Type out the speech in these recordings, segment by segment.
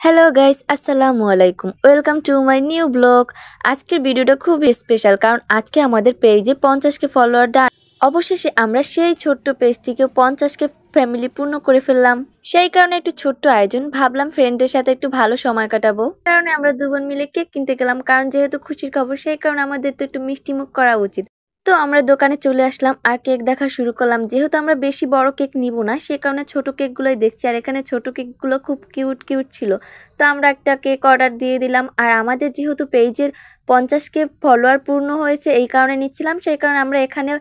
Hello guys, আসসালামু আলাইকুম। Welcome to my new blog. আজকের ভিডিওটা খুবই স্পেশাল, কারণ আজকে আমাদের পেজে 50কে ফলোয়ার ডান। অবশেষে আমরা সেই ছোট্ট পেজটিকে 50কে ফ্যামিলি পূর্ণ করে ফেললাম। সেই কারণে একটু ছোট্ট আয়োজন, ভাবলাম ফ্রেন্ডদের সাথে একটু ভালো সময় কাটাবো। কারণে আমরা দুজন মিলে কেক কিনতে গেলাম, কারণ যেহেতু খুশির খবর সেই কারণে আমাদের তো একটু মিষ্টি মুখ করা উচিত। তো আমরা দোকানে চলে আসলাম আর কেক দেখা শুরু করলাম। যেহেতু আমরা বেশি বড় কেক নিব না, সে কারণে ছোট কেকগুলোই দেখছি। আর এখানে ছোট কেকগুলো খুব কিউট কিউট ছিল। তো আমরা একটা কেক অর্ডার দিয়ে দিলাম। আর আমাদের যেহেতু পেজের 50কে ফলোয়ার পূর্ণ হয়েছে, এই কারণে নিচ্ছিলাম, সেই কারণে আমরা এখানে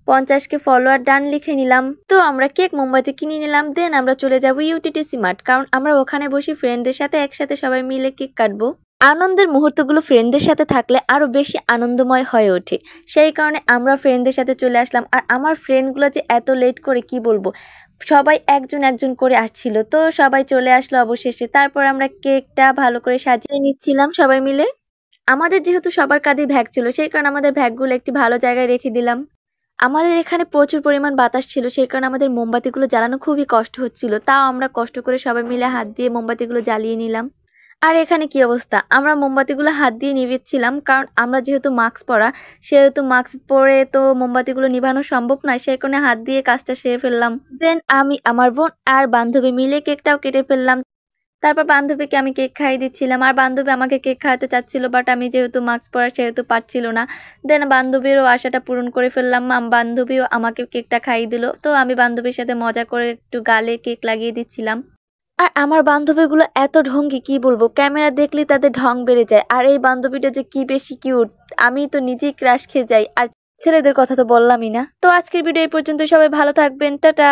50কে ফলোয়ার ডান লিখে নিলাম। তো আমরা কেক মোমবাতি কিনে নিলাম। দেন আমরা চলে যাব ইউটিটিসি মার্ট, কারণ আমরা ওখানে বসে ফ্রেন্ডদের সাথে একসাথে সবাই মিলে কেক কাটবো। আনন্দের মুহূর্তগুলো ফ্রেন্ডদের সাথে থাকলে আরো বেশি আনন্দময় হয়ে ওঠে। সেই কারণে আমরা ফ্রেন্ডদের সাথে চলে আসলাম। আর আমার ফ্রেন্ডগুলো যে এত লেট করে কি বলবো, সবাই একজন একজন করে আসছিল। তো সবাই চলে আসলো অবশেষে। তারপর আমরা কেকটা ভালো করে সাজিয়ে নিচ্ছিলাম সবাই মিলে। আমাদের যেহেতু সবার কাঁধে ব্যাগ ছিল, সেই কারণে আমাদের ব্যাগগুলো একটি ভালো জায়গায় রেখে দিলাম। আমাদের এখানে প্রচুর পরিমাণ বাতাস ছিল, সেই কারণে আমাদের মোমবাতিগুলো জ্বালানো খুবই কষ্ট হচ্ছিল। তাও আমরা কষ্ট করে সবাই মিলে হাত দিয়ে মোমবাতিগুলো জ্বালিয়ে নিলাম। আর এখানে কি অবস্থা, আমরা মোমবাতিগুলো হাত দিয়ে নিভিয়েছিলাম, কারণ আমরা যেহেতু মাস্ক পরা, সেহেতু মাস্ক পরে তো মোমবাতিগুলো নিভানো সম্ভব নয়, সেই কারণে হাত দিয়ে কাজটা সেরে ফেললাম। দেন আমি, আমার বোন আর বান্ধবী মিলে কেকটাও কেটে ফেললাম। তারপর বান্ধবীকে আমি কেক খাইয়ে দিচ্ছিলাম, আর বান্ধবী আমাকে কেক খাওয়াতে চাচ্ছিল, বাট আমি যেহেতু মাস্ক পরা সেহেতু পারছিল না। দেন বান্ধবীরও আশাটা পূরণ করে ফেললাম, বান্ধবীও আমাকে কেকটা খাইয়ে দিল। তো আমি বান্ধবীর সাথে মজা করে একটু গালে কেক লাগিয়ে দিচ্ছিলাম। আর আমার বান্ধবীগুলো এত ঢঙ্গি, কি বলবো, ক্যামেরা দেখলেই তাদের ঢং বেড়ে যায়। আর এই বান্ধবীটা যে কি বেশি কিউট, আমি তো নিজেই ক্রাশ খেয়ে যাই। আর ছেলেদের কথা তো বললামই না। তো আজকের ভিডিও এই পর্যন্ত, সবাই ভালো থাকবেন, টাটা।